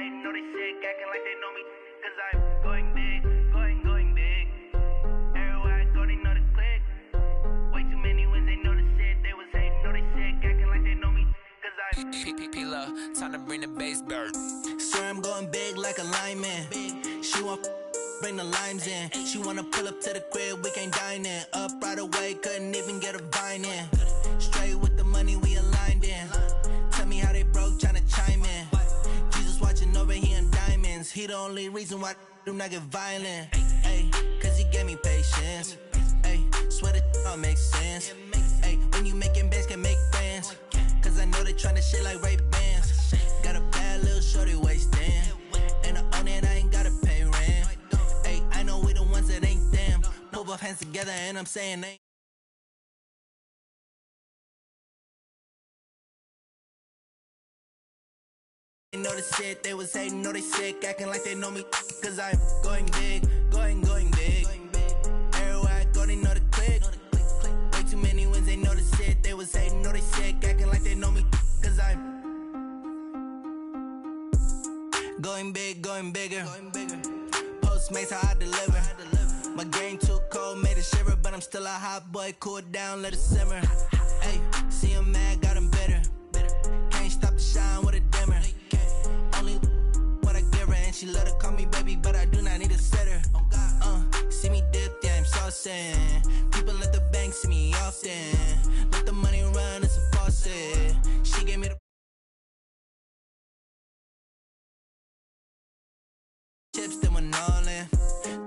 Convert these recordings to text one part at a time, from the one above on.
hating, know they sick, acting like they know me. Cause I'm going big, going big. Everywhere I go, they know the click. Way too many wins, they know the shit. They was hating, know they sick, acting like they know me. Cause I'm P-P-P-Love, time to bring the bass bird. Swear I'm going big like a lineman. She want bring the limes in. She wanna pull up to the crib, we can't dine in. Up right away, couldn't even get a vine in. Straight with the money, we aligned in. Tell me how they broke, tryna chime in. Jesus watching over here in diamonds. He the only reason why I do not get violent. Ay, cause he gave me patience. Ay, swear that all makes sense. Ay, when you making bands, can make friends. Cause I know they tryna shit like Ray-Bans. Got a bad little shorty wasting. And I own it, I ain't gotta pay rent. Ay, I know we the ones that ain't them. Pull both hands together and I'm saying they know the shit, they was hating, know they sick, acting like they know me. Cause I'm going big, going big. Everywhere I go, they know the click. Way too many wins, they know the shit, they was hating, know they sick, acting like they know me. Cause I'm going big, going bigger. Postmates how I deliver. My game too cold, made it shiver, but I'm still a hot boy, cool it down, let it simmer. Hey, see him mad, got him bitter. Can't stop the shine with a dimmer. Only what I give her, and she love to call me baby, but I do not need a sitter. See me dip, yeah, I'm saucing. People at the bank see me often. Let the money run, it's a faucet. She gave me the chips, then went all in.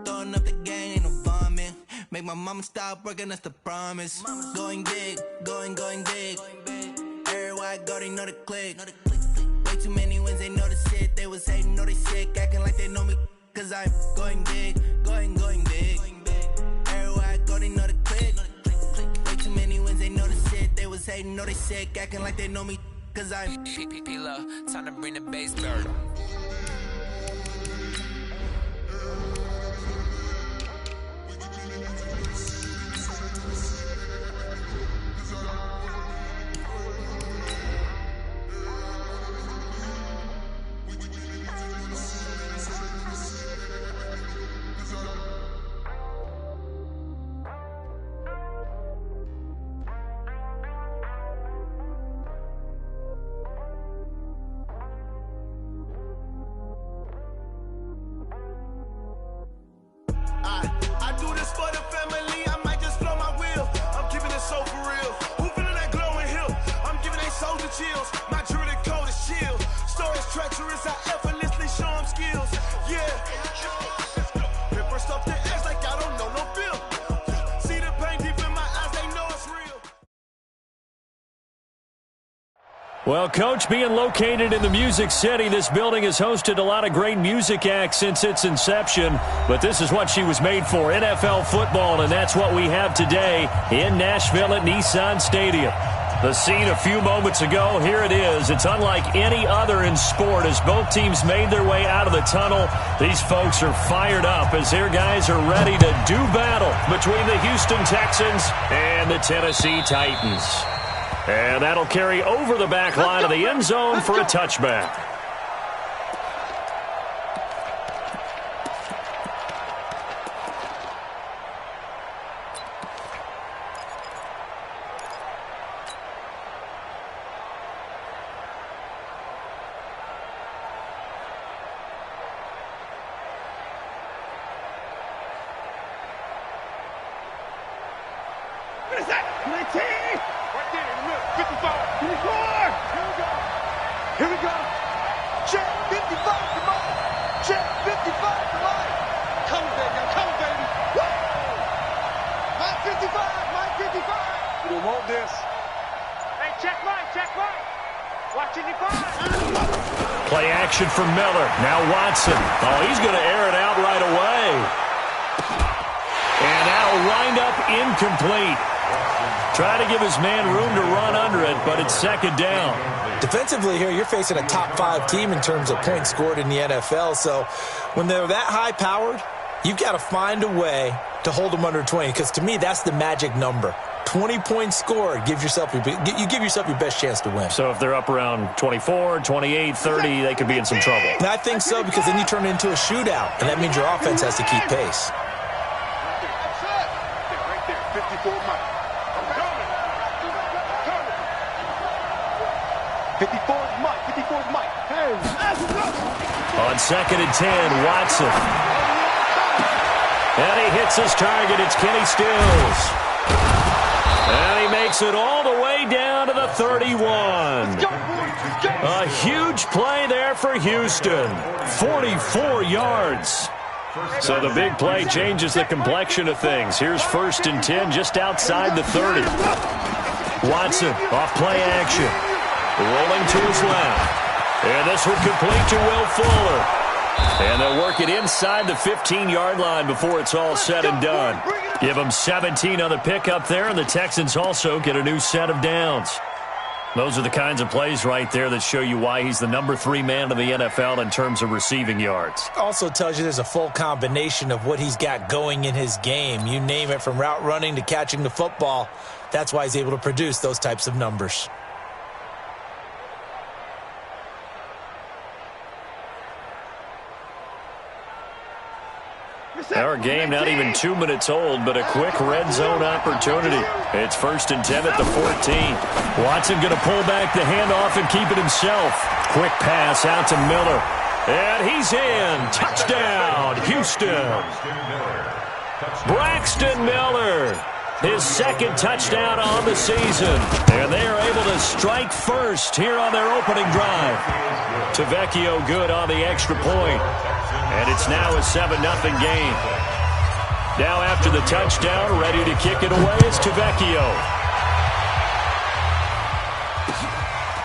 Throwing up the gang, ain't no vomit. Make my mama stop working, that's the promise. Going big, going big. Everywhere I go, they know the click. Way too many wins, they know the shit. They was hating, know they sick, acting like they know me. Cause I'm going big, going big. Everywhere I go, they know the click. Way too many wins, they know the shit. They was hating, know they sick, acting like they know me. Cause I'm P-P-P-Love, time to bring the bass bird. I do this for the family, I might just blow my wheel. I'm keeping it so for real. Who feeling that glowing hill? I'm giving they soldier chills. My jewelry code is chill. Stories treacherous, I effortlessly show them skills. Yeah. Pepper stuff the ass like I don't know no feel. See the pain deep in my eyes, they know it's real. Well, Coach, being located in the Music City, this building has hosted a lot of great music acts since its inception. But this is what she was made for, NFL football, and that's what we have today in Nashville at Nissan Stadium. The scene a few moments ago, here it is. It's unlike any other in sport as both teams made their way out of the tunnel. These folks are fired up as their guys are ready to do battle between the Houston Texans and the Tennessee Titans. And that'll carry over the back line of the end zone for a touchback. What is that? 19! Right there in the middle. 55. 54. Here we go. Check 55 to Mike. Check 55 to Mike. Come baby. Come baby. Woo! Mike 55. Mike 55. We don't want this. Hey, check Mike. Check Mike. Watching you five. Play action for Miller. Now Watson. Oh, he's going to air it out right away. And that'll wind up incomplete. Try to give his man room to run under it, but it's second down. Defensively here, you're facing a top-5 team in terms of points scored in the NFL. So when they're that high-powered, you've got to find a way to hold them under 20, because to me, that's the magic number. 20-point score, you give yourself your best chance to win. So if they're up around 24, 28, 30, they could be in some trouble. And I think so, because then you turn it into a shootout, and that means your offense has to keep pace. Right there, 54 Mike. 54's Mike. Hey, on 2nd and 10, Watson. And he hits his target. It's Kenny Stills. And he makes it all the way down to the 31. A huge play there for Houston. 44 yards. So the big play changes the complexion of things. Here's 1st and 10 just outside the 30. Watson off play action. Rolling to his left. And this one complete to Will Fuller. And they'll work it inside the 15-yard line before it's all said and done. Give them 17 on the pickup there, and the Texans also get a new set of downs. Those are the kinds of plays right there that show you why he's the number 3 man in the NFL in terms of receiving yards. Also tells you there's a full combination of what he's got going in his game. You name it, from route running to catching the football. That's why he's able to produce those types of numbers. Our game not even 2 minutes old, but a quick red zone opportunity. It's 1st and 10 at the 14. Watson going to pull back the handoff and keep it himself. Quick pass out to Miller. And he's in. Touchdown, Houston. Braxton Miller. His 2nd touchdown on the season. And they are able to strike first here on their opening drive. Tavecchio good on the extra point. And it's now a 7-0 game. Now after the touchdown, ready to kick it away is Tavecchio.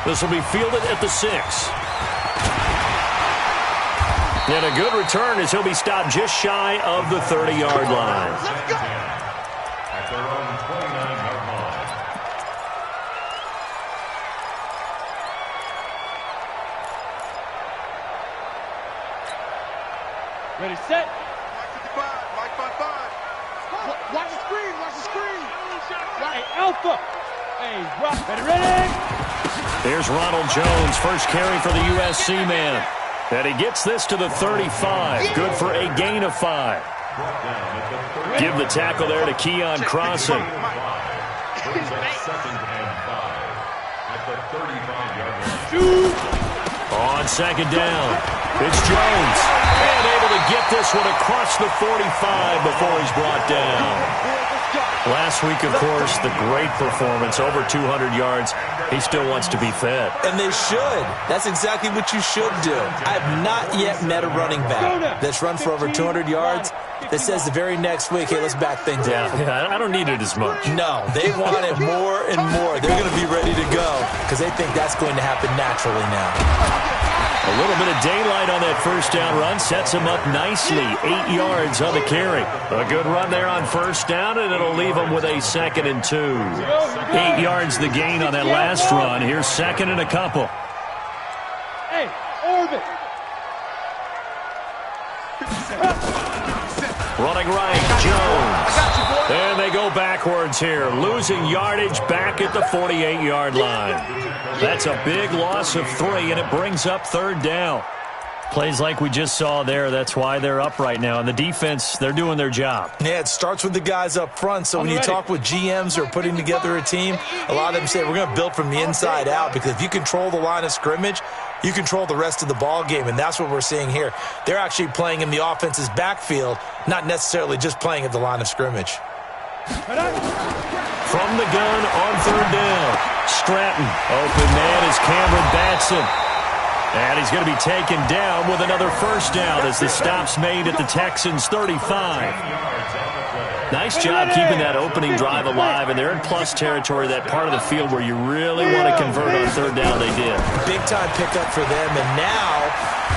This will be fielded at the 6. And a good return as he'll be stopped just shy of the 30-yard line. At their own 29-yard line. Ready, set. Mike 55. Watch the screen, watch the screen. Right, Alpha. Hey, rock. Ready. Here's Ronald Jones, first carry for the USC man. And he gets this to the 35. Good for a gain of 5. Give the tackle there to Keon Crossen. Brings up 2nd and 5 at the 35-yard line. On 2nd down, it's Jones. And able to get this one across the 45 before he's brought down. Last week, of course, the great performance, over 200 yards. He still wants to be fed. And they should. That's exactly what you should do. I have not yet met a running back that's run for over 200 yards that says the very next week, hey, let's back things up. Yeah, I don't need it as much. No, they want it more and more. They're going to be ready to go because they think that's going to happen naturally now. A little bit of daylight on that first down run sets him up nicely. 8 yards on the carry. A good run there on first down, and it'll leave him with a 2nd and 2. 8 yards the gain on that last run. Here's 2nd and a couple. Hey, orbit. Running right, Jones. And they go backwards here, losing yardage back at the 48-yard line. That's a big loss of 3, and it brings up 3rd down. Plays like we just saw there, that's why they're up right now. And the defense, they're doing their job. Yeah, it starts with the guys up front. So when you talk with GMs who are putting together a team, a lot of them say we're going to build from the inside out, because if you control the line of scrimmage, you control the rest of the ball game, and that's what we're seeing here. They're actually playing in the offense's backfield, not necessarily just playing at the line of scrimmage. From the gun on 3rd down, Stratton. Open man is Cameron Batson. And he's going to be taken down with another first down as the stop's made at the Texans' 35. Nice job keeping that opening drive alive, and they're in plus territory, that part of the field where you really want to convert on 3rd down. They did. Big-time pickup for them, and now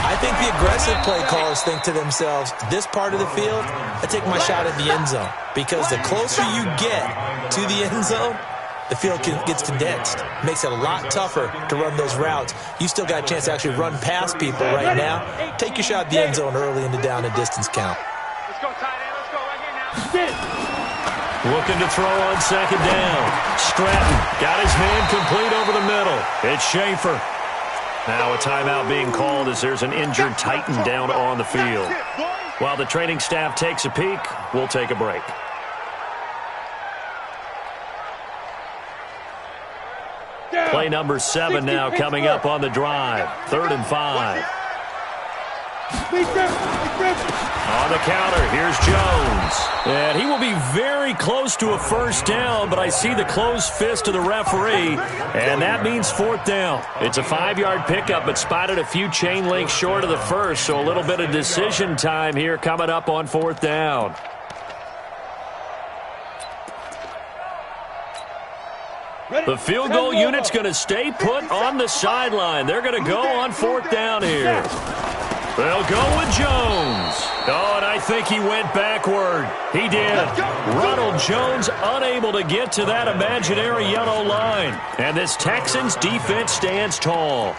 I think the aggressive play callers think to themselves, this part of the field, I take my shot at the end zone, because the closer you get to the end zone, the field gets condensed. Makes it a lot tougher to run those routes. You still got a chance to actually run past people right now. Take your shot at the end zone early in the down and distance count. Let's go, tight end. Let's go right here now. Looking to throw on second down. Stratton got his man complete over the middle. It's Schaefer. Now a timeout being called as there's an injured Titan down on the field. While the training staff takes a peek, we'll take a break. Play number 7 now coming up on the drive. 3rd and 5. On the counter, here's Jones. And he will be very close to a first down, but I see the closed fist of the referee, and that means 4th down. It's a 5-yard pickup, but spotted a few chain links short of the first, so a little bit of decision time here coming up on 4th down. The field goal unit's going to stay put on the sideline. They're going to go on 4th down here. They'll go with Jones. Oh, and I think he went backward. He did. Ronald Jones unable to get to that imaginary yellow line. And this Texans defense stands tall.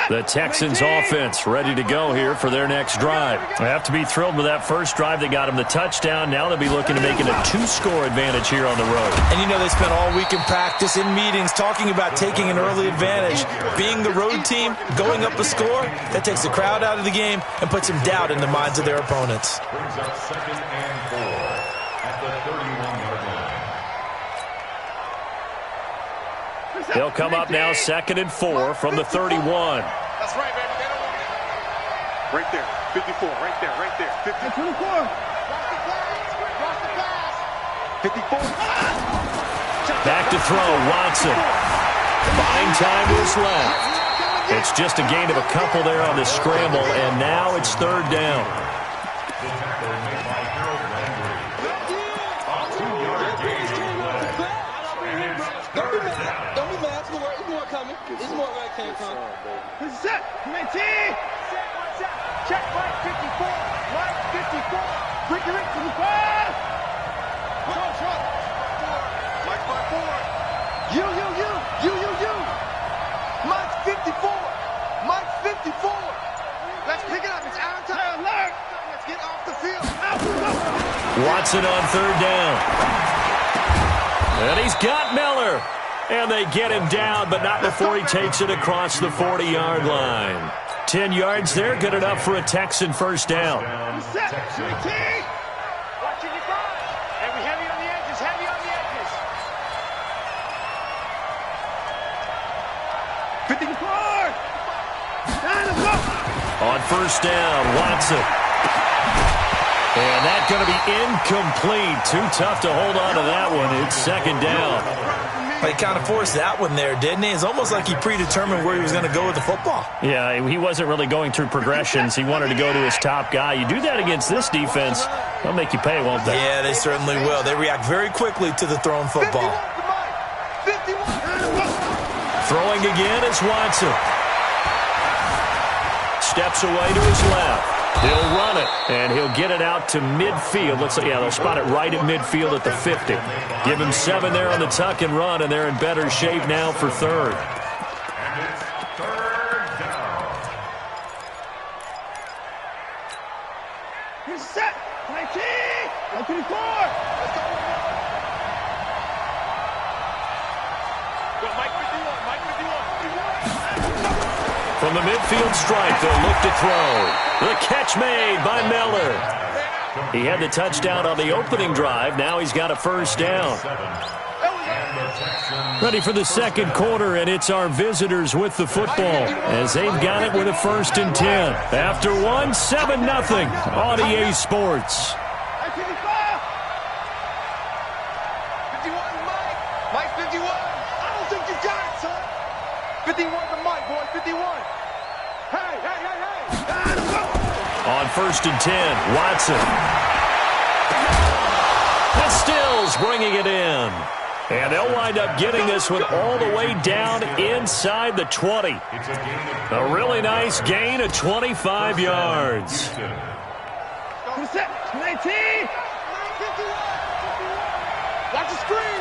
The Texans offense ready to go here for their next drive. They have to be thrilled with that first drive that got them the touchdown. Now they'll be looking to make it a 2-score advantage here on the road. And you know they spent all week in practice, in meetings, talking about taking an early advantage. Being the road team, going up a score, that takes the crowd out of the game and puts some doubt in the minds of their opponents. Brings up 2nd and 4 at the 31-yard line. They'll come up now 2nd and 4 from the 31. That's right, baby. They don't want it. Right there. 54. Right there. Right there. 54. Cross the glass. 54. Back to throw. Watson. Fine time is left. It's just a gain of a couple there on the scramble, and now it's 3rd down. The tackle made by Harold Landry. A 2-yard gain is left. And it's 3rd down. Don't be mad. It's more coming. It's more where it came from. Set. 19. Check Mike 54. Mike 54. Ricky Rick 55. Trump. Mike 54. You. Mike 54. Mike 54. Let's pick it up. It's our time. Alert. Let's get off the field. Watson on 3rd down. And he's got Miller. And they get him down, but not before he takes it across the 40-yard line. 10 yards there, good enough for a Texan first down. Set. 19. Watching your front. And we heavy on the edges. Heavy on the edges. 54. On first down, Watson. And that's going to be incomplete. Too tough to hold on to that one. It's 2nd down. He kind of forced that one there, didn't he? It's almost like he predetermined where he was going to go with the football. Yeah, he wasn't really going through progressions. He wanted to go to his top guy. You do that against this defense, they'll make you pay, won't they? Yeah, they certainly will. They react very quickly to the thrown football. 51. Throwing again is Watson. Steps away to his left. He'll run it, and he'll get it out to midfield. Looks like, yeah, they'll spot it right at midfield at the 50. Give him 7 there on the tuck and run, and they're in better shape now for 3rd. And it's 3rd down. He's set. 19. 24. Let's go. Go, Mike 51. Mike 51. From the midfield stripe, they'll look to throw. The catch made by Miller. He had the touchdown on the opening drive. Now he's got a first down. Ready for the second quarter, and it's our visitors with the football as they've got it with a 1st and 10. After 1, 7-0 on EA Sports. 51, Mike. Mike 51. I don't think you got it, son. 51 to Mike, boy. 51. Hey. On 1st and 10, Watson. And Stills bringing it in. And they'll wind up getting this one all the way down inside the 20. A really nice gain of 25 yards. 19. Watch the screen.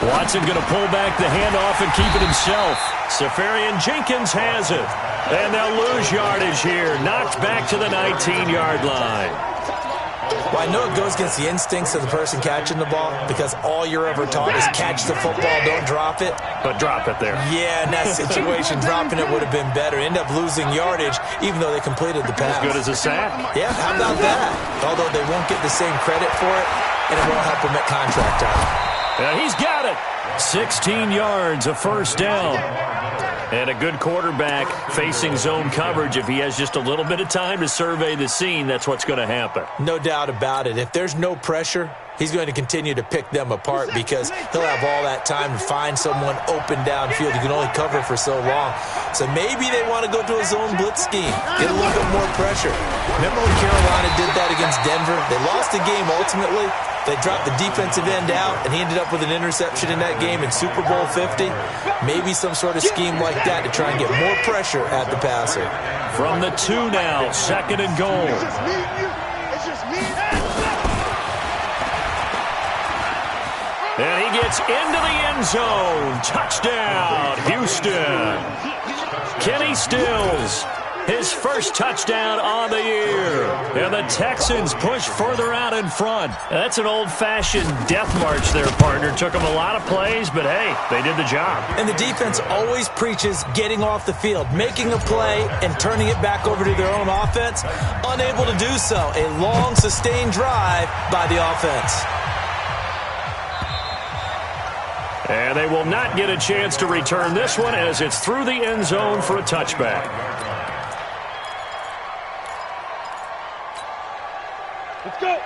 Watson going to pull back the handoff and keep it himself. Safarian Jenkins has it. And they'll lose yardage here. Knocked back to the 19-yard line. Well, I know it goes against the instincts of the person catching the ball because all you're ever taught is catch the football, don't drop it. But drop it there. Yeah, in that situation, dropping it would have been better. End up losing yardage even though they completed the pass. As good as a sack. Yeah, how about that? Although they won't get the same credit for it, and it won't help them at contract time. And he's got it. 16 yards, a first down. And a good quarterback facing zone coverage. If he has just a little bit of time to survey the scene, that's what's going to happen. No doubt about it. If there's no pressure, he's going to continue to pick them apart because he'll have all that time to find someone open downfield. You can only cover for so long. So maybe they want to go to a zone blitz scheme, get a little bit more pressure. Remember when Carolina did that against Denver? They lost the game ultimately. They dropped the defensive end out, and he ended up with an interception in that game in Super Bowl 50. Maybe some sort of scheme like that to try and get more pressure at the passer. From the 2 now, second and goal. It's just me and you. It's just me. And he gets into the end zone. Touchdown, Houston. Kenny Stills, his first touchdown on the year. And the Texans push further out in front. That's an old-fashioned death march there, partner. Took them a lot of plays, but hey, they did the job. And the defense always preaches getting off the field, making a play, and turning it back over to their own offense. Unable to do so. A long, sustained drive by the offense. And they will not get a chance to return this one as it's through the end zone for a touchback.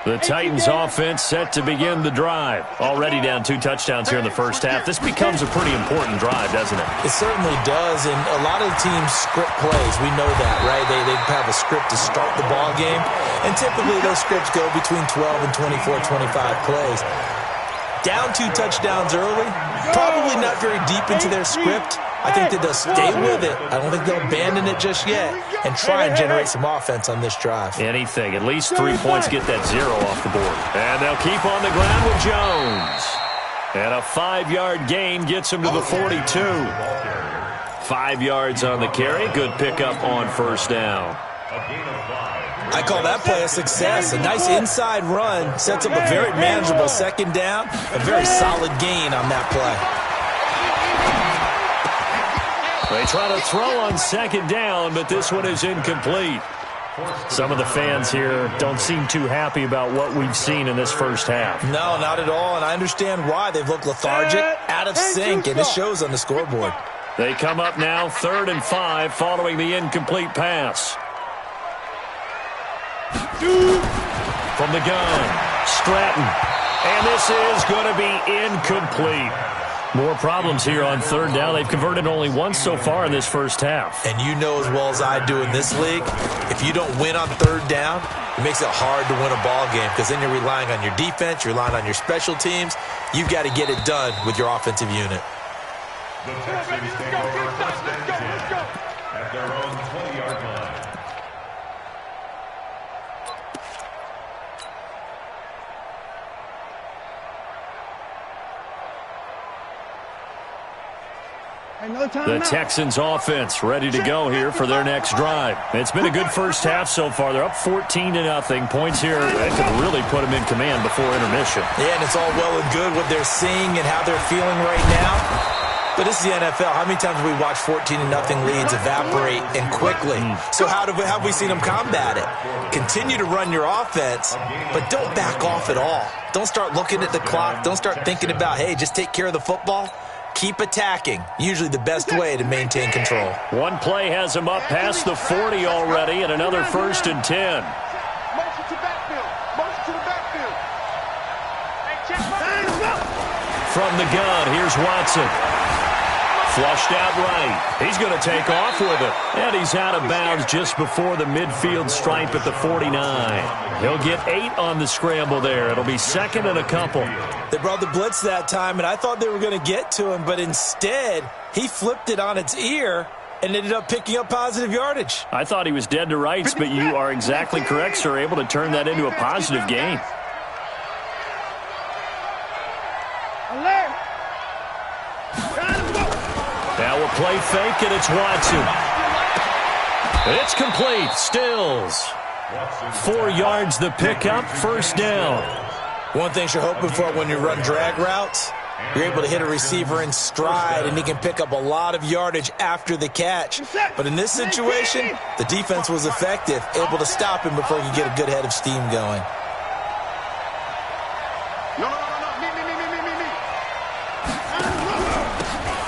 The Titans offense set to begin the drive. Already down 2 touchdowns here in the first half. This becomes a pretty important drive, doesn't it? It certainly does, and a lot of teams script plays. We know that, right? They have a script to start the ball game, and typically those scripts go between 12 and 24, 25 plays. Down 2 touchdowns early, probably not very deep into their script. I think that they'll stay with it. I don't think they'll abandon it just yet and try and generate some offense on this drive. Anything. At least 3 points get that 0 off the board. And they'll keep on the ground with Jones. And a 5-yard gain gets him to the 42. 5 yards on the carry. Good pickup on first down. I call that play a success. A nice inside run sets up a very manageable second down. A very solid gain on that play. They try to throw on second down, but this one is incomplete. Some of the fans here don't seem too happy about what we've seen in this first half. No, not at all, and I understand why. They've looked lethargic, out of sync, and it shows on the scoreboard. They come up now 3rd and 5 following the incomplete pass. From the gun, Stratton. And this is going to be incomplete. More problems here on 3rd down. They've converted only once so far in this first half. And you know as well as I do in this league, if you don't win on 3rd down, it makes it hard to win a ball game because then you're relying on your defense, you're relying on your special teams. You've got to get it done with your offensive unit. The Texans take over 1st and 10 at their own 20-yard line. The Texans offense ready to go here for their next drive. It's been a good first half so far. They're up 14-0. Points here that could really put them in command before intermission. Yeah, and it's all well and good what they're seeing and how they're feeling right now. But this is the NFL. How many times have we watched 14-0 leads evaporate and quickly? So how have we seen them combat it? Continue to run your offense, but don't back off at all. Don't start looking at the clock. Don't start thinking about, hey, just take care of the football. Keep attacking. Usually the best way to maintain control. One play has him up past the 40 already, and another 1st and 10. Motion to backfield. Motion to the backfield. From the gun, here's Watson. Flushed out right. He's going to take off with it. And he's out of bounds just before the midfield stripe at the 49. He'll get 8 on the scramble there. It'll be 2nd and a couple. They brought the blitz that time, and I thought they were going to get to him, but instead, he flipped it on its ear and ended up picking up positive yardage. I thought he was dead to rights, but you are exactly correct, sir. Able to turn that into a positive gain. play fake, and it's Watson. It's complete. Stills. 4 yards the pickup, first down. One thing you're hoping for when you run drag routes, you're able to hit a receiver in stride, and he can pick up a lot of yardage after the catch. But in this situation, the defense was effective, able to stop him before he could get a good head of steam going.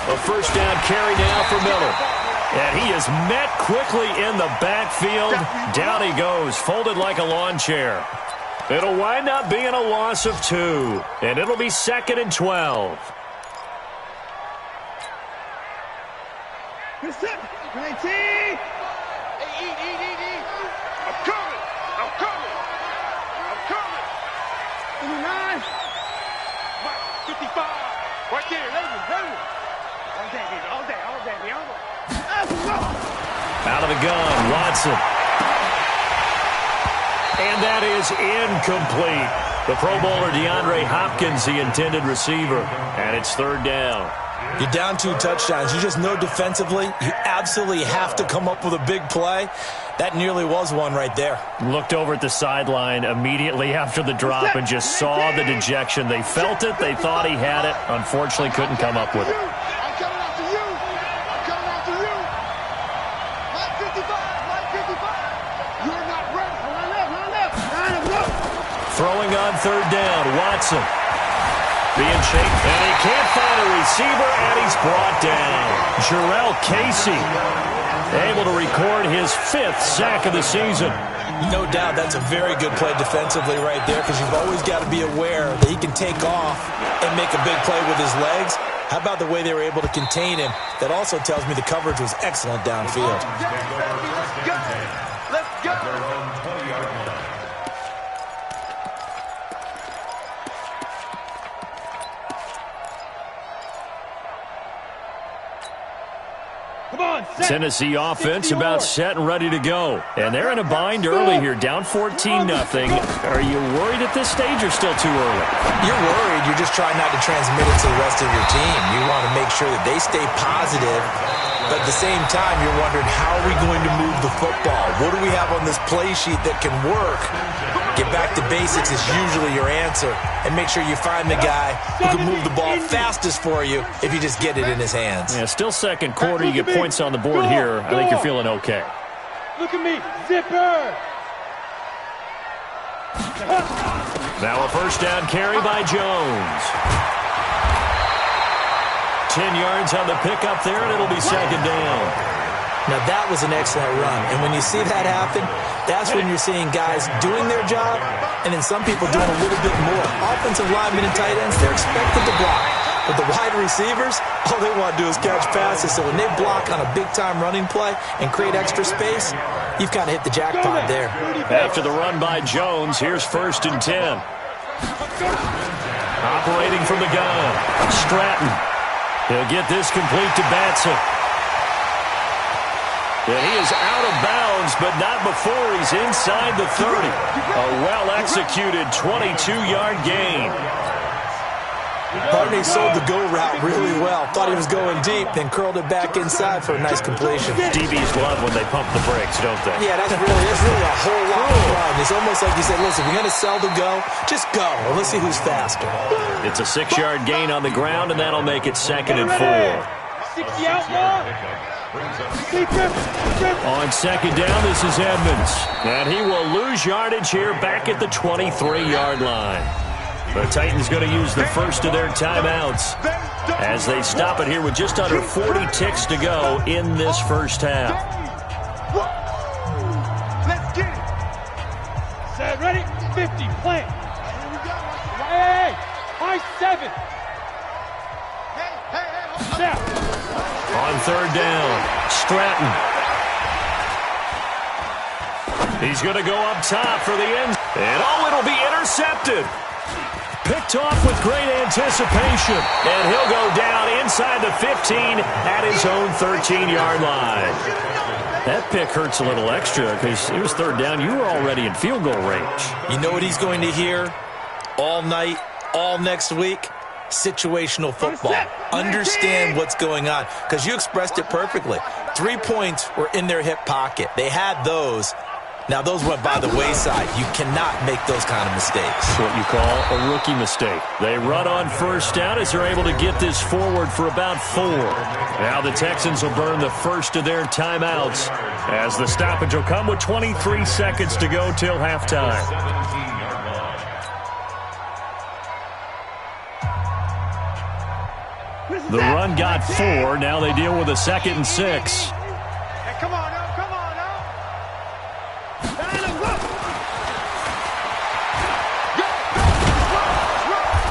A first down carry now for Miller. And he is met quickly in the backfield. Down he goes, folded like a lawn chair. It'll wind up being a loss of 2. And it'll be 2nd and 12. I'm coming. 55. Right there, Lazy. Out of the gun, Watson. And that is incomplete. The Pro Bowler DeAndre Hopkins, the intended receiver. And it's 3rd down. You're down 2 touchdowns. You just know defensively you absolutely have to come up with a big play. That nearly was one right there. Looked over at the sideline immediately after the drop and just saw the dejection. They felt it. They thought he had it. Unfortunately, couldn't come up with it. I'm coming after you. Line 55. You're not ready. Line left. Throwing on 3rd down, Watson. Being chased, and he can't find a receiver, and he's brought down. Jarrell Casey able to record his 5th sack of the season. No doubt that's a very good play defensively right there, because you've always got to be aware that he can take off and make a big play with his legs. How about the way they were able to contain him? That also tells me the coverage was excellent downfield. Let's go. Tennessee offense about set and ready to go. And they're in a bind early here, down 14-0. Are you worried at this stage or still too early? You're worried. You're just trying not to transmit it to the rest of your team. You want to make sure that they stay positive. But at the same time, you're wondering, how are we going to move the football? What do we have on this play sheet that can work? Get back to basics is usually your answer. And make sure you find the guy who can move the ball fastest for you if you just get it in his hands. Yeah, still 2nd quarter. You get points on the board here. I think you're feeling okay. Look at me. Zipper. Now a first down carry by Jones. 10 yards on the pickup there, and it'll be 2nd down. Now, that was an excellent run. And when you see that happen, that's when you're seeing guys doing their job and then some people doing a little bit more. Offensive linemen and tight ends, they're expected to block. But the wide receivers, all they want to do is catch passes. So when they block on a big-time running play and create extra space, you've kind of hit the jackpot there. After the run by Jones, here's 1st and 10. Operating from the gun, Stratton. He'll get this complete to Batson. And he is out of bounds, but not before he's inside the 30. A well-executed 22-yard gain. Barney sold the go route really well. Thought he was going deep, then curled it back inside for a nice completion. DBs love when they pump the brakes, don't they? Yeah, that's really a whole lot of fun. It's almost like you said, listen, we're going to sell the go. Just go, and let's see who's faster. It's a 6-yard gain on the ground, and that'll make it 2nd and 4. 60 outlaw. On 2nd down, this is Edmonds. And he will lose yardage here back at the 23-yard line. The Titans going to use the first of their timeouts as they stop it here with just under 40 ticks to go in this first half. Let's get it. Set, ready, 50, plant. Hey, high 7. Now. On 3rd down, Stratton. He's going to go up top for the end. And it'll be intercepted. Picked off with great anticipation. And he'll go down inside the 15 at his own 13-yard line. That pick hurts a little extra because it was 3rd down. You were already in field goal range. You know what he's going to hear all night, all next week? situational football. Understand what's going on, because you expressed it perfectly. 3 points were in their hip pocket. They had those. Now, those went by the wayside. You cannot make those kind of mistakes. That's what you call a rookie mistake. They run on first down as they're able to get this forward for about 4. Now the Texans will burn the first of their timeouts as the stoppage will come with 23 seconds to go till halftime. The run got 4. Now they deal with a 2nd and 6. Hey, come on, now. Come on, now.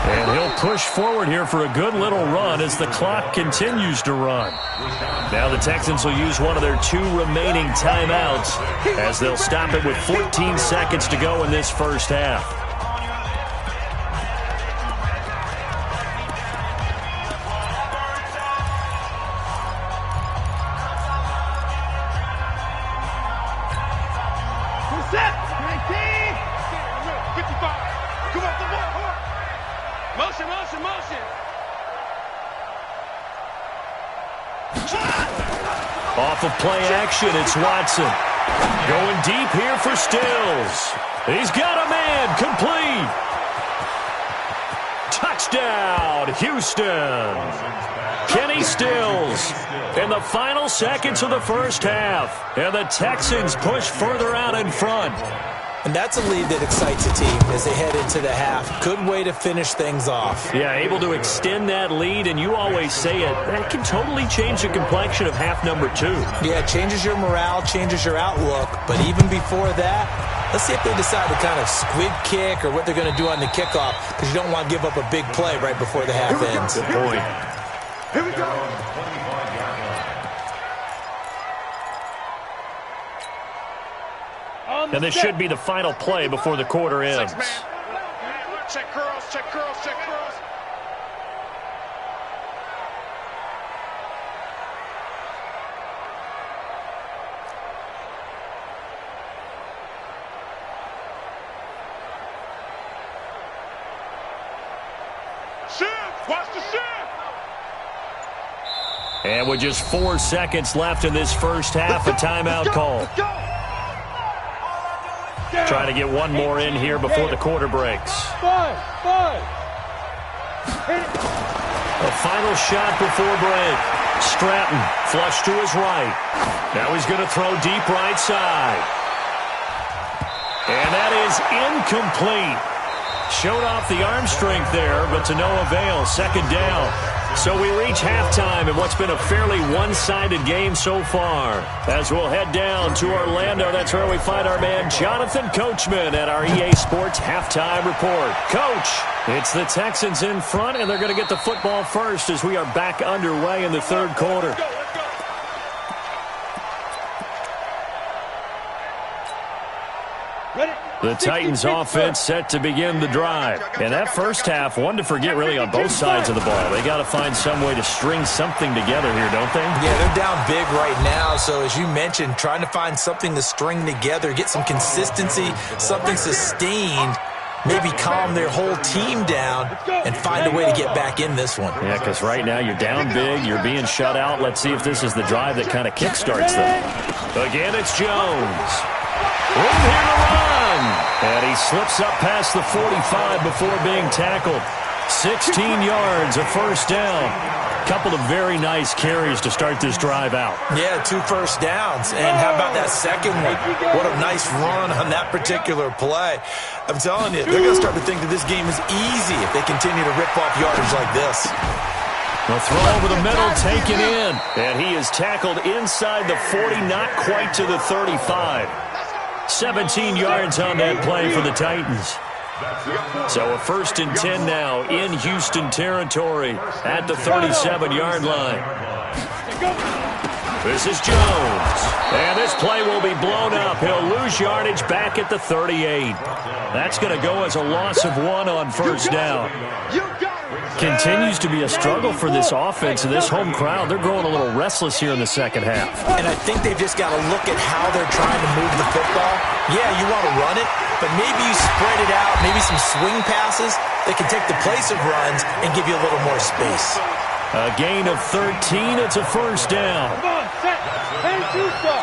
And he'll push forward here for a good little run as the clock continues to run. Now the Texans will use one of their 2 remaining timeouts as they'll stop it with 14 seconds to go in this first half. Off of play action, it's Watson. Going deep here for Stills. He's got a man, complete. Touchdown, Houston. Kenny Stills in the final seconds of the first half. And the Texans push further out in front. And that's a lead that excites a team as they head into the half. Good way to finish things off. Yeah, able to extend that lead, and you always say it, that can totally change the complexion of half number 2. Yeah, it changes your morale, changes your outlook. But even before that, let's see if they decide to kind of squib kick or what they're going to do on the kickoff, because you don't want to give up a big play right before the half ends. Good point. Here we go. And this should be the final play before the quarter ends. Check curls, check curls, check curls. Shift, watch the shift. And with just 4 seconds left in this first half, a timeout call. Trying to get one more in here before the quarter breaks. Five. A final shot before break. Stratton flush to his right. Now he's going to throw deep right side. And that is incomplete. Showed off the arm strength there, but to no avail. Second down. So we reach halftime in what's been a fairly one-sided game so far. As we'll head down to Orlando, that's where we find our man Jonathan Coachman at our EA Sports Halftime Report. Coach, it's the Texans in front, and they're going to get the football first as we are back underway in the third quarter. The Titans offense set to begin the drive. And that first half, one to forget really on both sides of the ball. They got to find some way to string something together here, don't they? Yeah, they're down big right now. So as you mentioned, trying to find something to string together, get some consistency, something sustained, maybe calm their whole team down and find a way to get back in this one. Yeah, because right now you're down big, you're being shut out. Let's see if this is the drive that kind of kickstarts them. Again, it's Jones. Room here to run. And he slips up past the 45 before being tackled. 16 yards, a first down. Couple of very nice carries to start this drive out. Yeah, 2 first downs. And how about that second one? What a nice run on that particular play. I'm telling you, they're going to start to think that this game is easy if they continue to rip off yardage like this. A throw over the middle, taken in. And he is tackled inside the 40, not quite to the 35. 17 yards on that play for the Titans. So a 1st and 10 now in Houston territory at the 37-yard line. This is Jones. And this play will be blown up. He'll lose yardage back at the 38. That's going to go as a loss of 1 on first down. Continues to be a struggle for this offense and this home crowd. They're growing a little restless here in the second half. And I think they've just got to look at how they're trying to move the football. Yeah, you want to run it, but maybe you spread it out, maybe some swing passes that can take the place of runs and give you a little more space. A gain of 13. It's a first down. Come on, set. And two stuff.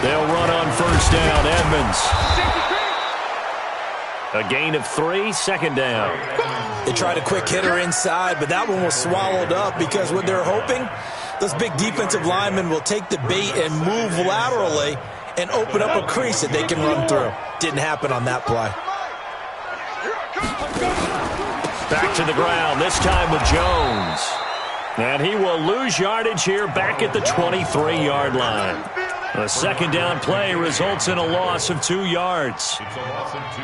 They'll run on first down. Edmonds. A gain of 3, second down. They tried a quick hitter inside, but that one was swallowed up because what they're hoping, those big defensive linemen will take the bait and move laterally and open up a crease that they can run through. Didn't happen on that play. Back to the ground, this time with Jones. And he will lose yardage here back at the 23-yard line. A second down play results in a loss of 2 yards. It's a loss of 2.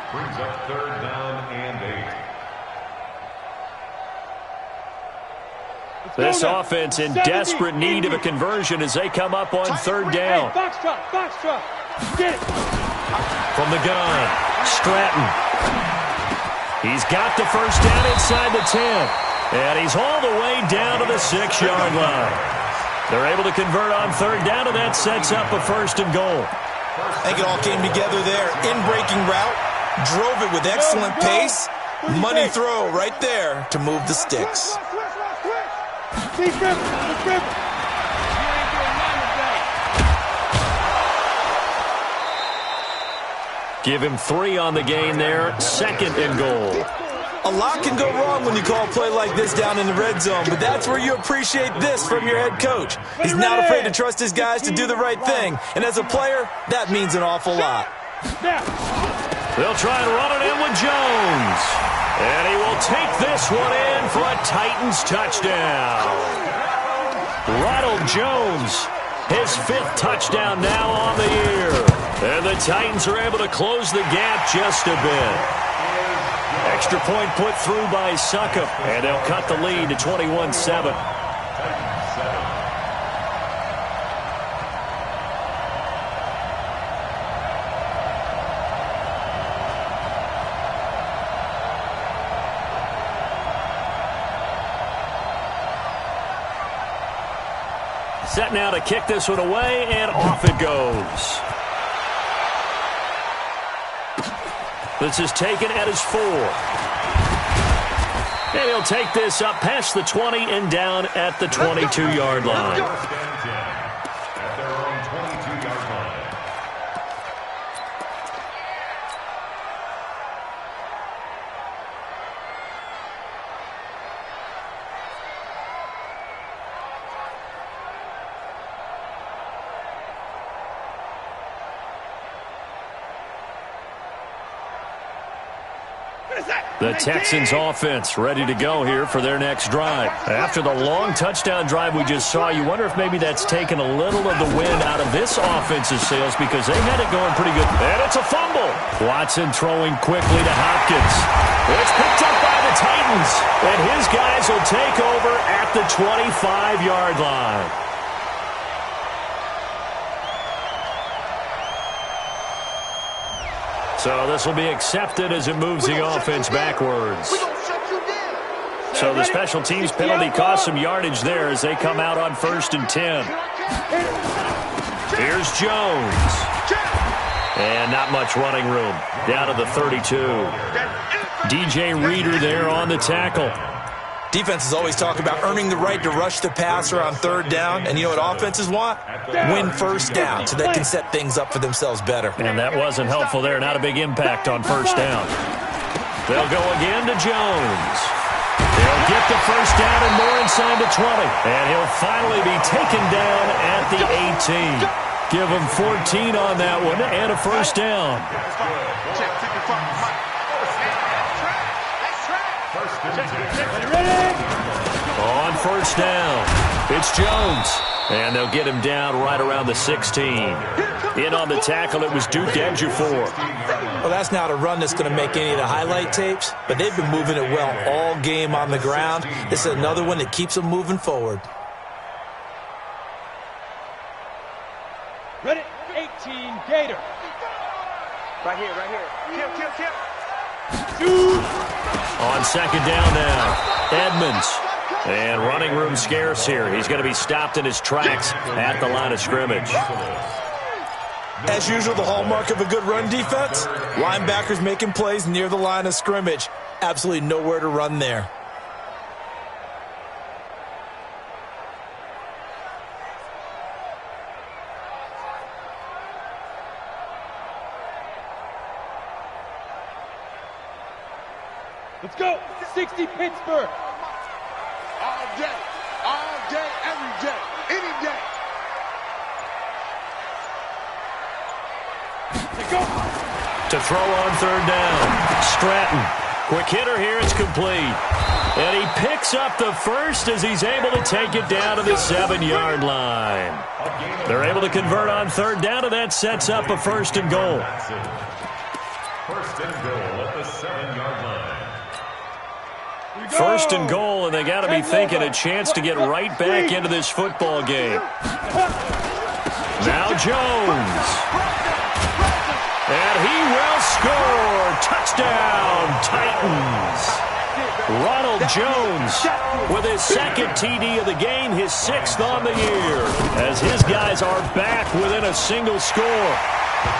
Brings up third down and 8. This offense in desperate need of a conversion as they come up on third down. Hey, box drop. Get it. From the gun, Stratton. He's got the first down inside the 10. And he's all the way down to the 6-yard line. They're able to convert on third down, and that sets up a first and goal. I think it all came together there. In-breaking route, drove it with excellent pace. Money throw right there to move the sticks. Give him 3 on the gain there, second and goal. A lot can go wrong when you call a play like this down in the red zone, but that's where you appreciate this from your head coach. He's not afraid to trust his guys to do the right thing, and as a player, that means an awful lot. They'll try and run it in with Jones, and he will take this one in for a Titans touchdown. Ronald Jones, his 5th touchdown now on the year, and the Titans are able to close the gap just a bit. Extra point put through by Succop, and they'll cut the lead to 21-7. Set now to kick this one away, and off it goes. This is taken at his 4. And he'll take this up past the 20 and down at the 22-yard line. At their own 22-yard line. The Texans offense ready to go here for their next drive. After the long touchdown drive we just saw, you wonder if maybe that's taken a little of the wind out of this offense's sails because they had it going pretty good. And it's a fumble. Watson throwing quickly to Hopkins. It's picked up by the Titans. And his guys will take over at the 25-yard line. So this will be accepted as it moves the offense backwards. So the special teams penalty cost some yardage there as they come out on 1st and 10. Here's Jones. And not much running room. Down to the 32. DJ Reader there on the tackle. Defenses always talk about earning the right to rush the passer on third down. And you know what offenses want? Win first down so they can set things up for themselves better. And that wasn't helpful there. Not a big impact on first down. They'll go again to Jones. They'll get the first down and more inside the 20. And he'll finally be taken down at the 18. Give him 14 on that one and a first down. On first down, it's Jones. And they'll get him down right around the 16. In on the tackle, it was Duke Ejiofor. Well, that's not a run that's going to make any of the highlight tapes, but they've been moving it well all game on the ground. This is another one that keeps them moving forward. Ready, 18, Gator. Right here. Kill. On second down now, Edmonds. And running room scarce here. He's going to be stopped in his tracks at the line of scrimmage. As usual, the hallmark of a good run defense, linebackers making plays near the line of scrimmage. Absolutely nowhere to run there. Let's go. 60 Pittsburgh. All day, every day, any day. To throw on third down, Stratton. Quick hitter here, it's complete. And he picks up the first as he's able to take it down to the 7-yard line. They're able to convert on third down, and that sets up a first and goal. First and goal at the 7-yard line. First and goal, and they got to be thinking a chance to get right back into this football game. Now Jones. And he will score. Touchdown, Titans. Ronald Jones with his second TD of the game, his 6th on the year, as his guys are back within a single score.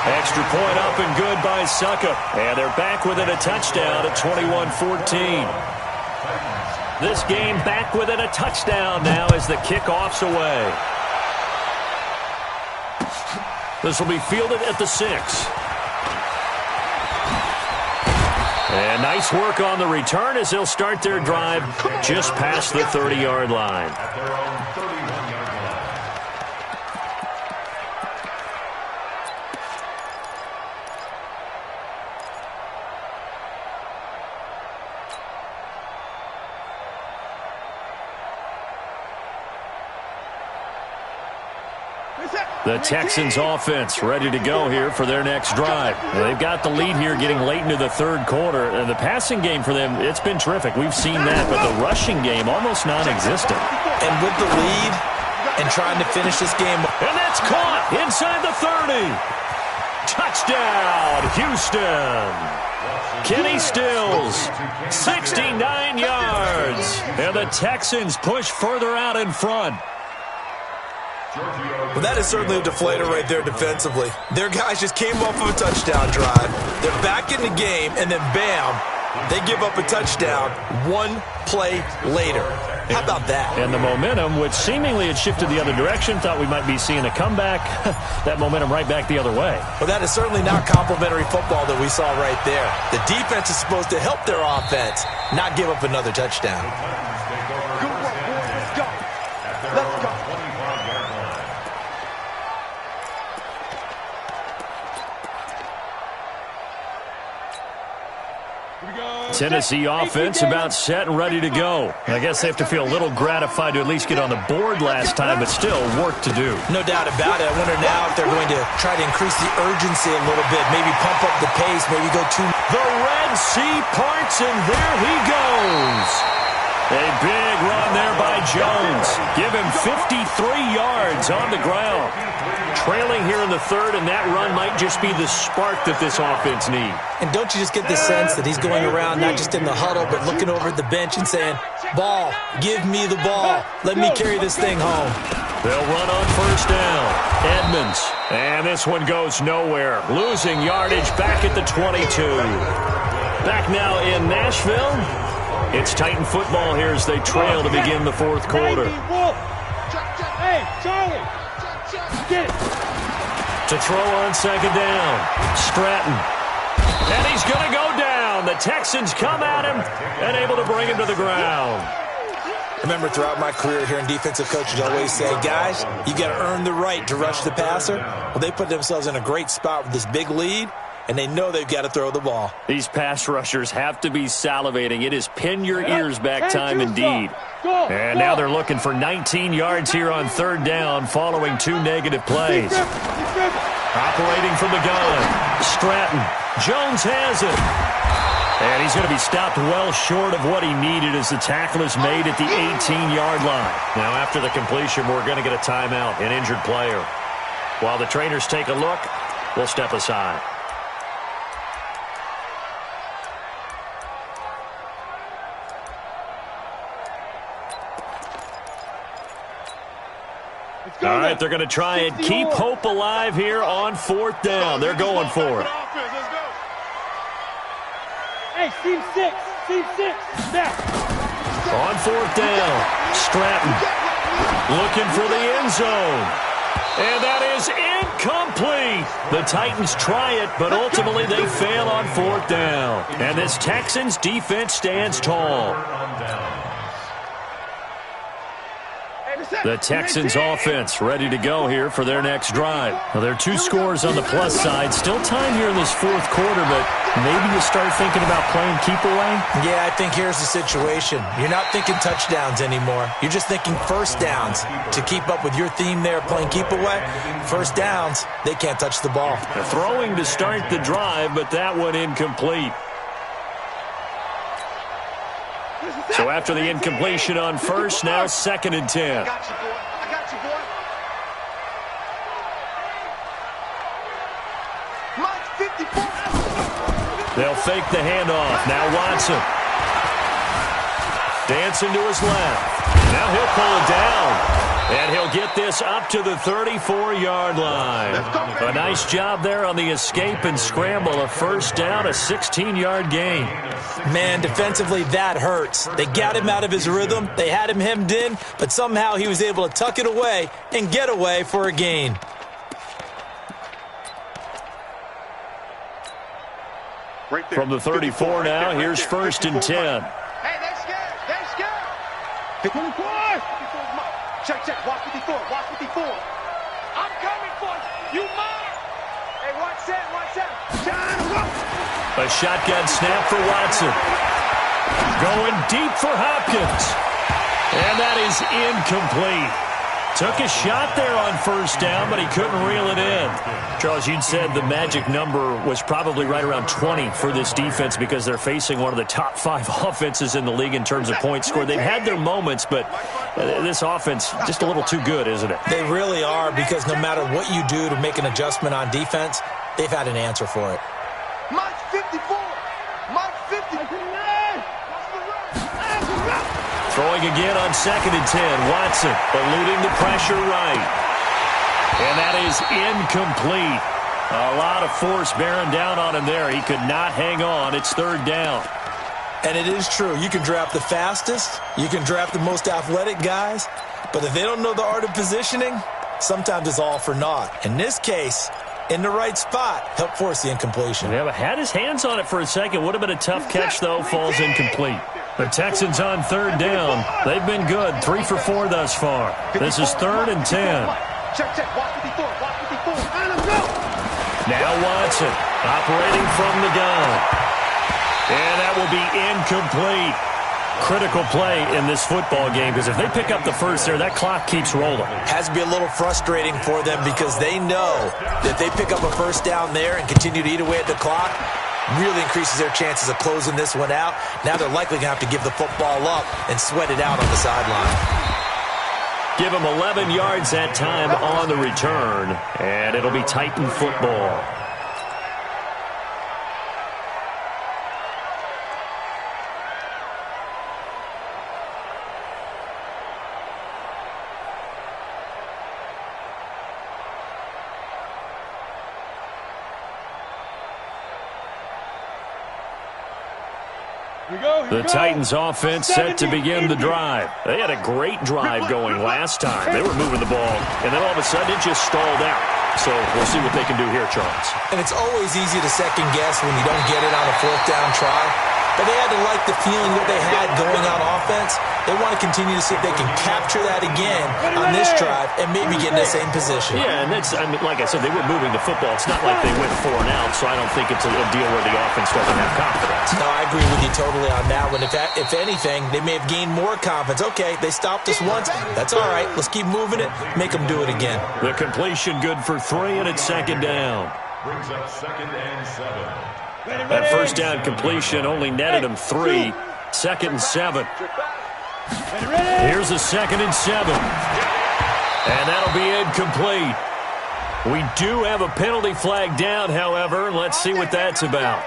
Extra point up and good by Suckup. And they're back within a touchdown at 21-14. This game back within a touchdown now as the kickoff's away. This will be fielded at the 6. And nice work on the return as they'll start their drive just past the 30-yard line. At their own 31-yard line. The Texans offense ready to go here for their next drive. They've got the lead here getting late into the third quarter. And the passing game for them, it's been terrific. We've seen that, but the rushing game almost non-existent. And with the lead and trying to finish this game. And that's caught inside the 30. Touchdown, Houston. Kenny Stills, 69 yards. And the Texans push further out in front. Well, that is certainly a deflator right there defensively. Their guys just came off of a touchdown drive. They're back in the game, and then bam, they give up a touchdown one play later. How about that? And the momentum, which seemingly had shifted the other direction, thought we might be seeing a comeback. That momentum right back the other way. Well, that is certainly not complimentary football that we saw right there. The defense is supposed to help their offense, not give up another touchdown. Good work, boys. Let's go. Let's go. Tennessee offense about set and ready to go. I guess they have to feel a little gratified to at least get on the board last time, but still work to do. No doubt about it. I wonder now if they're going to try to increase the urgency a little bit, maybe pump up the pace, maybe go too. The Red Sea parts, and there he goes. A big run there by Jones. Give him 53 yards on the ground. Trailing here in the third, and that run might just be the spark that this offense needs. And don't you just get the sense that he's going around not just in the huddle, but looking over at the bench and saying, ball, give me the ball. Let me carry this thing home. They'll run on first down. Edmonds. And this one goes nowhere. Losing yardage back at the 22. Back now in Nashville. It's Titan football here as they trail to begin the fourth quarter. Hey, Charlie. Get it. To throw on second down. Stratton. And he's going to go down. The Texans come at him and able to bring him to the ground. Remember, throughout my career here in defensive coaches, I always say, guys, you got to earn the right to rush the passer. Well, they put themselves in a great spot with this big lead, and they know they've got to throw the ball. These pass rushers have to be salivating. It is pin your ears back time indeed. And now they're looking for 19 yards here on third down following 2 negative plays. Operating from the gun, Stratton. Jones has it. And he's going to be stopped well short of what he needed as the tackle is made at the 18-yard line. Now after the completion, we're going to get a timeout, an injured player. While the trainers take a look, we'll step aside. All right, they're going to try and keep hope alive here on 4th down. They're going for it. Hey, seam 6. Seam 6. Now. On 4th down, Stratton looking for the end zone. And that is incomplete. The Titans try it, but ultimately they fail on 4th down. And this Texans defense stands tall. The Texans offense ready to go here for their next drive. Now, there are 2 scores on the plus side. Still time here in this 4th quarter, but maybe you start thinking about playing keep away? Yeah, I think here's the situation. You're not thinking touchdowns anymore. You're just thinking first downs. To keep up with your theme there, playing keep away, first downs, they can't touch the ball. Throwing to start the drive, but that one incomplete. So after the incompletion on first, now 2nd and 10. I got you, boy. I got you, boy. Mike 54. They'll fake the handoff. Now Watson. Dancing to his left. Now he'll pull it down. And he'll get this up to the 34-yard line. A nice job there on the escape and scramble. A first down, a 16-yard gain. Man, defensively, that hurts. They got him out of his rhythm. They had him hemmed in, but somehow he was able to tuck it away and get away for a gain. Right there. From the 34 now, here's 1st and 10. Hey, they're scared. They're scared. 54. Check, check. Watch 54. Watch 54. I'm coming for you. You mine. Hey, watch that. Watch that. A shotgun snap for Watson. Going deep for Hopkins. And that is incomplete. Took a shot there on first down, but he couldn't reel it in. Charles, you'd said the magic number was probably right around 20 for this defense because they're facing one of the top 5 offenses in the league in terms of points scored. They've had their moments, but this offense just a little too good, isn't it? They really are, because no matter what you do to make an adjustment on defense, they've had an answer for it. Mike 54. Mike 50. Throwing again on 2nd and 10. Watson eluding the pressure right. And that is incomplete. A lot of force bearing down on him there. He could not hang on. It's 3rd down. And it is true. You can draft the fastest. You can draft the most athletic guys. But if they don't know the art of positioning, sometimes it's all for naught. In this case, in the right spot, help force the incompletion. Yeah, but had his hands on it for a second. Would have been a tough catch, though. Falls incomplete. The Texans on 3rd down. They've been good. 3 for 4 thus far. This is 3rd and 10. Check, check. Watch 54. Watch 54. Now Watson operating from the gun. And that will be incomplete. Critical play in this football game, because if they pick up the first there, that clock keeps rolling. Has to be a little frustrating for them, because they know that they pick up a first down there and continue to eat away at the clock, really increases their chances of closing this one out. Now they're likely going to have to give the football up and sweat it out on the sideline. Give them 11 yards that time on the return, and it'll be Titan football. The Titans offense set to begin the drive. They had a great drive going last time. They were moving the ball, and then all of a sudden it just stalled out. So we'll see what they can do here, Charles. And it's always easy to second guess when you don't get it on a 4th down try. But they had to like the feeling that they had going on offense. They want to continue to see if they can capture that again on this drive and maybe get in the same position. Yeah, and that's, I mean, like I said, they were moving the football. It's not like they went 4 and out, so I don't think it's a deal where the offense doesn't have confidence. No, I agree with you totally on that one. If anything, they may have gained more confidence. Okay, they stopped us once. That's all right. Let's keep moving it. Make them do it again. The completion good for 3, and it's 2nd down. Brings up 2nd and 7. That first down completion only netted him 3. 2nd and 7. Here's a 2nd and 7. And that'll be incomplete. We do have a penalty flag down, however. Let's see what that's about.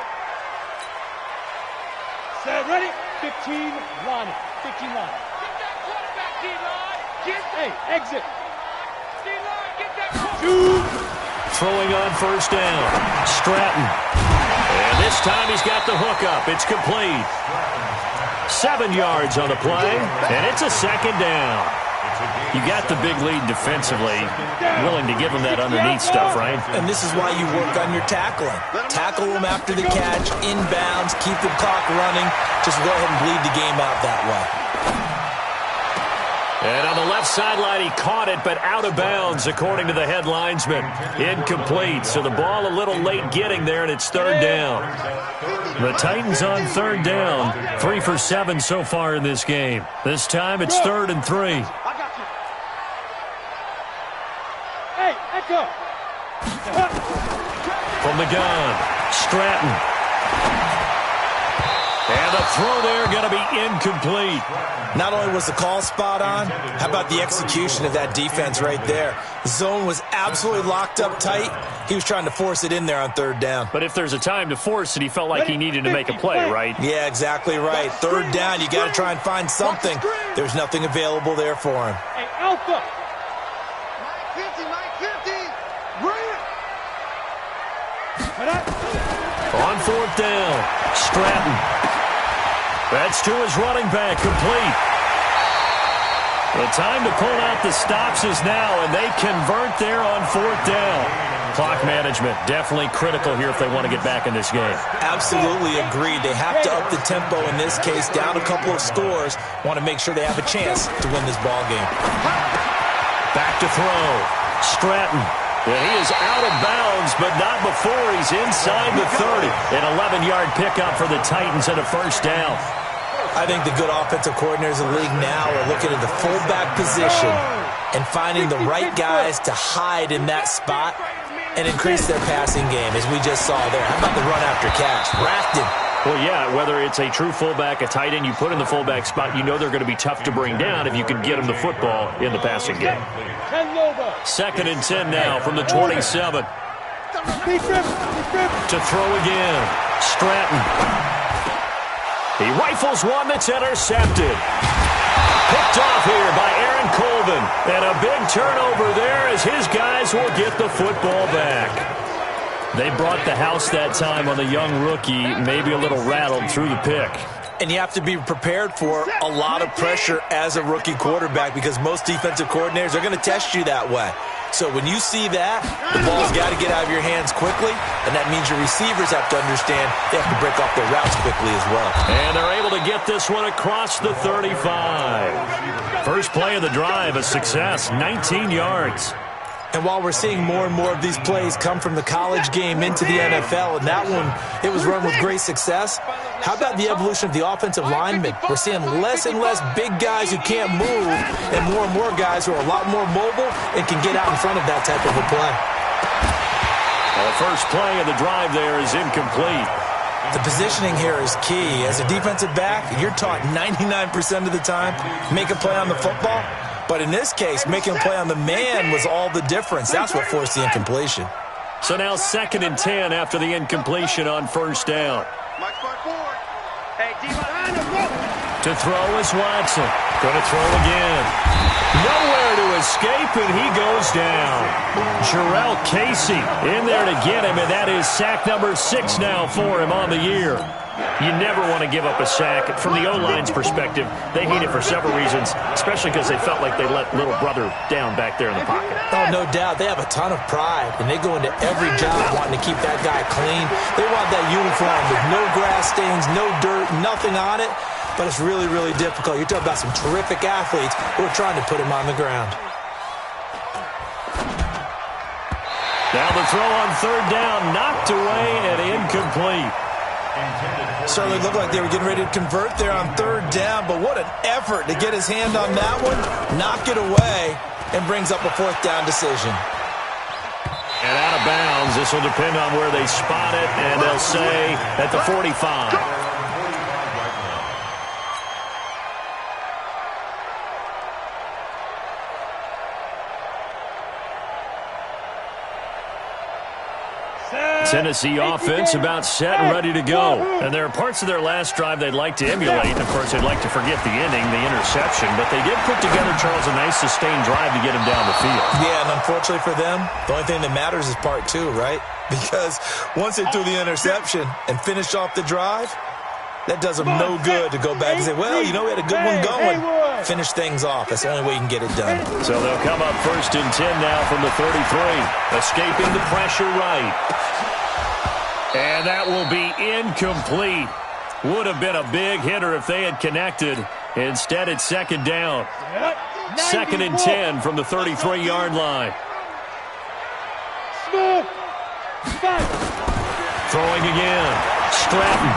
Set, ready? 15 line. 15 line. Get that quarterback, D-line. Hey, exit. Throwing on first down. Stratton. And this time he's got the hook up. It's complete. 7 yards on the play, and it's a second down. You got the big lead defensively, willing to give them that underneath stuff, right? And this is why you work on your tackling. Tackle them after the catch, inbounds, keep the clock running. Just go ahead and bleed the game out that way. And on the left sideline, he caught it, but out of bounds, according to the head linesman. Incomplete, so the ball a little late getting there, and it's third down. The Titans on third down, 3 for 7 so far in this game. This time it's 3rd and 3. Hey, Echo! From the gun, Stratton. And the throw there going to be incomplete. Not only was the call spot on, how about the execution of that defense right there? The zone was absolutely locked up tight. He was trying to force it in there on third down. But if there's a time to force it, he felt like he needed to make a play, right? Yeah, exactly right. Third down, you got to try and find something. There's nothing available there for him. Hey, Alpha! Mike 50, bring it! On fourth down, Stratton. That's to his running back, complete. The time to pull out the stops is now, and they convert there on fourth down. Clock management, definitely critical here if they want to get back in this game. Absolutely agreed. They have to up the tempo in this case, down a couple of scores. Want to make sure they have a chance to win this ball game. Back to throw, Stratton. And he is out of bounds, but not before he's inside the 30. An 11-yard pickup for the Titans and a first down. I think the good offensive coordinators in the league now are looking at the fullback position and finding the right guys to hide in that spot and increase their passing game, as we just saw there. How about the run after catch? Rafted. Well, yeah, whether it's a true fullback, a tight end, you put in the fullback spot, you know they're going to be tough to bring down if you can get them the football in the passing game. 2nd and 10 now from the 27. To throw again. Stratton. He rifles one that's intercepted. Picked off here by Aaron Colvin. And a big turnover there as his guys will get the football back. They brought the house that time on the young rookie, maybe a little rattled through the pick. And you have to be prepared for a lot of pressure as a rookie quarterback because most defensive coordinators are going to test you that way. So when you see that, the ball's got to get out of your hands quickly, and that means your receivers have to understand they have to break off their routes quickly as well. And they're able to get this one across the 35. First play of the drive, a success, 19 yards. And while we're seeing more and more of these plays come from the college game into the NFL, and that one, it was run with great success, how about the evolution of the offensive linemen? We're seeing less and less big guys who can't move and more guys who are a lot more mobile and can get out in front of that type of a play. Well, the first play of the drive there is incomplete. The positioning here is key. As a defensive back, you're taught 99% of the time, make a play on the football. But in this case, making a play on the man was all the difference. That's what forced the incompletion. So now 2nd and 10 after the incompletion on first down. To throw is Watson. Going to throw again. Nowhere to escape, and he goes down. Jarrell Casey in there to get him, and that is sack number 6 now for him on the year. You never want to give up a sack. From the O-line's perspective, they hate it for several reasons, especially because they felt like they let little brother down back there in the pocket. Oh, no doubt. They have a ton of pride, and they go into every job wanting to keep that guy clean. They want that uniform with no grass stains, no dirt, nothing on it, but it's really, really difficult. You're talking about some terrific athletes who are trying to put him on the ground. Now the throw on third down, knocked away and incomplete. Certainly looked like they were getting ready to convert there on third down, but what an effort to get his hand on that one, knock it away, and brings up a fourth down decision. And out of bounds, this will depend on where they spot it, and they'll say at the 45. Tennessee offense about set and ready to go. And there are parts of their last drive they'd like to emulate. And, of course, they'd like to forget the inning, the interception. But they did put together, Charles, a nice sustained drive to get him down the field. Yeah, and unfortunately for them, the only thing that matters is part two, right? Because once they threw the interception and finished off the drive, that does them no good to go back and say, well, you know, we had a good one going. Finish things off. That's the only way you can get it done. So they'll come up 1st and 10 now from the 33. Escaping the pressure right. And that will be incomplete. Would have been a big hitter if they had connected. Instead, it's 2nd down. 2nd and 10 from the 33-yard line. Throwing again. Stratton.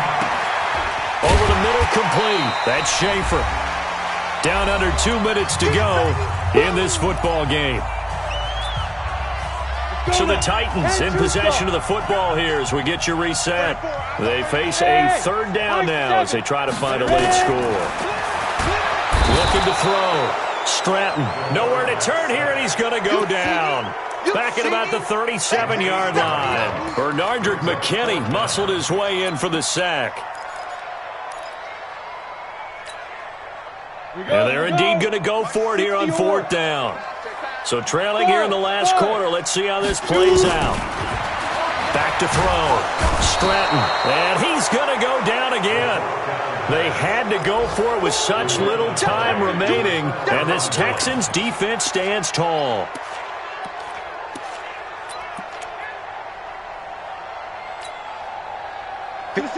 Over the middle, complete. That's Schaefer. Down under 2 minutes to go in this football game. So the Titans in possession of the football here as we get you reset. They face a 3rd down now as they try to find a late score. Looking to throw. Stratton. Nowhere to turn here, and he's going to go down. Back at about the 37-yard line. Bernardrick McKinney muscled his way in for the sack. And they're indeed going to go for it here on 4th down. So trailing here in the last quarter. Let's see how this plays out. Back to throw. Stratton. And he's going to go down again. They had to go for it with such little time remaining. And this Texans defense stands tall.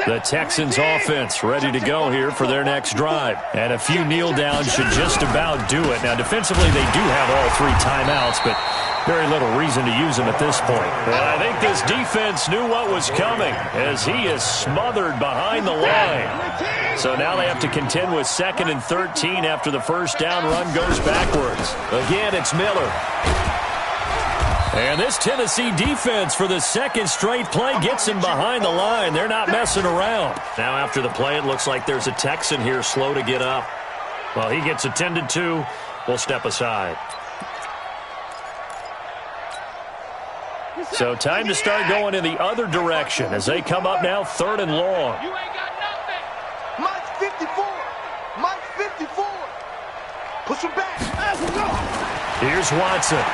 The Texans offense ready to go here for their next drive. And a few kneel downs should just about do it. Now, defensively, they do have all 3 timeouts, but very little reason to use them at this point. And I think this defense knew what was coming as he is smothered behind the line. So now they have to contend with 2nd and 13 after the 1st down run goes backwards. Again, it's Miller. And this Tennessee defense for the 2nd straight play gets him behind the line. They're not messing around. Now after the play, it looks like there's a Texan here slow to get up. Well, he gets attended to. We'll step aside. So time to start going in the other direction as they come up now 3rd and long. You ain't got nothing. Mike's 54. Mike's 54. Push him back. Here's Watson.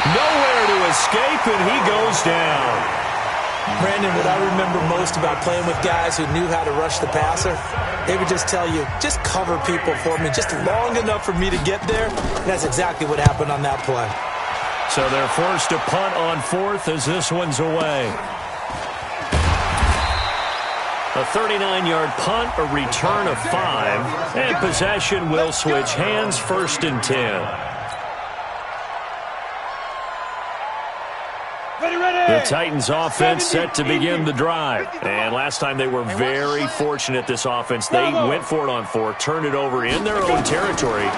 Nowhere to escape, and he goes down. Brandon, what I remember most about playing with guys who knew how to rush the passer, they would just tell you, just cover people for me, just long enough for me to get there. And that's exactly what happened on that play. So they're forced to punt on 4th as this one's away. A 39-yard punt, a return of 5, and possession will switch hands, 1st and 10. The Titans offense set to begin the drive. And last time they were very fortunate, this offense. They went for it on 4, turned it over in their own territory,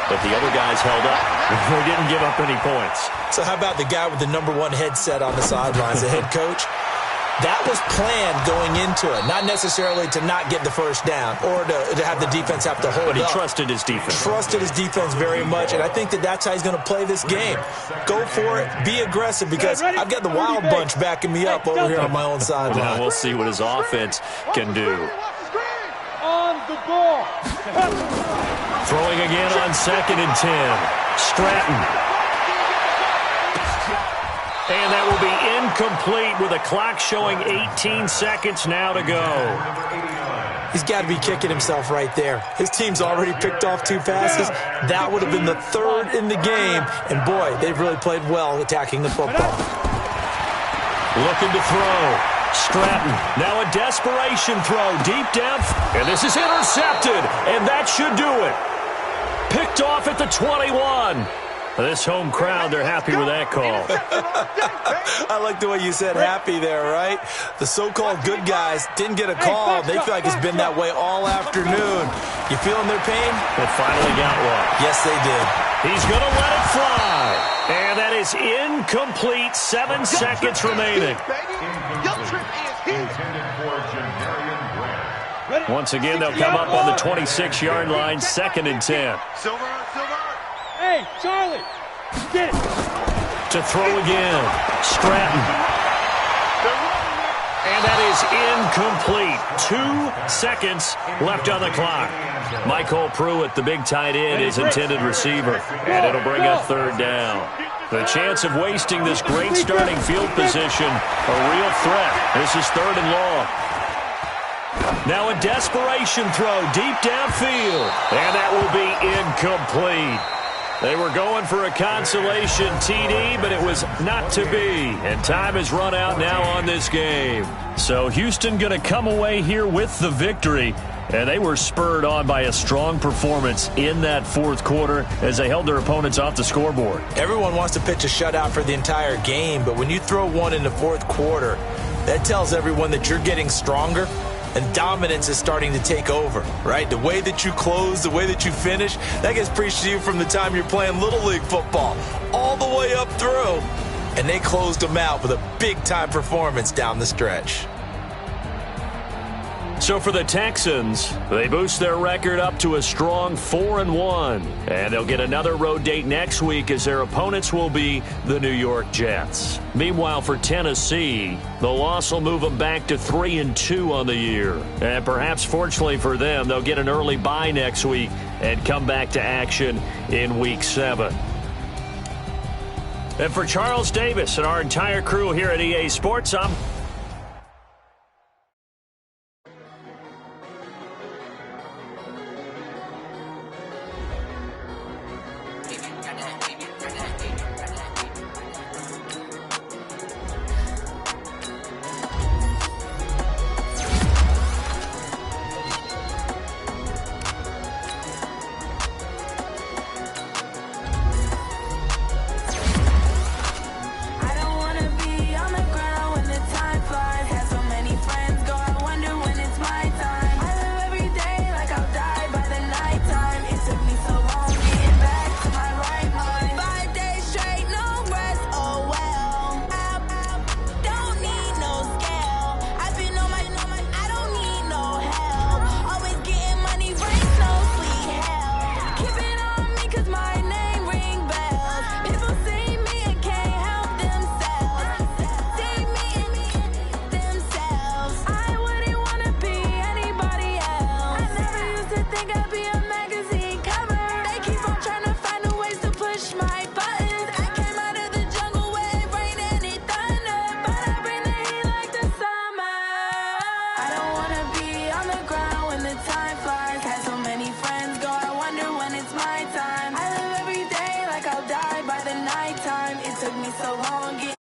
but the other guys held up. They didn't give up any points. So how about the guy with the #1 headset on the sidelines, the head coach? That was planned going into it, not necessarily to not get the 1st down or to have the defense have to hold up. But he trusted his defense. Trusted his defense very much, and I think that's how he's going to play this game. Go for it. Be aggressive because I've got the Wild Bunch backing me up over here on my own sideline. Now we'll see what his offense can do. On the ball. Throwing again on 2nd and 10. Stratton. And that will be incomplete with a clock showing 18 seconds now to go. He's got to be kicking himself right there. His team's already picked off 2 passes. That would have been the 3rd in the game. And, boy, they've really played well attacking the football. Looking to throw. Stratton. Now a desperation throw deep down. And this is intercepted. And that should do it. Picked off at the 21. This home crowd, they're happy with that call. I like the way you said happy there, right? The so-called good guys didn't get a call. They feel like it's been that way all afternoon. You feeling their pain? They finally got one. Yes, they did. He's going to let it fly. And that is incomplete. 7 seconds remaining. Once again, they'll come up on the 26-yard line, 2nd and 10. Hey, Charlie, get it. To throw again. Stratton. And that is incomplete. 2 seconds left on the clock. Michael Pruitt, the big tight end, is intended receiver. And it'll bring up third down. The chance of wasting this great starting field position, a real threat. This is third and long. Now a desperation throw deep downfield. And that will be incomplete. They were going for a consolation TD, but it was not to be. And time has run out now on this game. So Houston going to come away here with the victory. And they were spurred on by a strong performance in that fourth quarter as they held their opponents off the scoreboard. Everyone wants to pitch a shutout for the entire game, but when you throw one in the fourth quarter, that tells everyone that you're getting stronger. And dominance is starting to take over, right? The way that you close, the way that you finish, that gets preached to you from the time you're playing Little League football all the way up through. And they closed them out with a big-time performance down the stretch. So for the Texans, they boost their record up to a strong 4-1. And they'll get another road date next week as their opponents will be the New York Jets. Meanwhile, for Tennessee, the loss will move them back to 3-2 on the year. And perhaps fortunately for them, they'll get an early bye next week and come back to action in Week 7. And for Charles Davis and our entire crew here at EA Sports, I'm so long getting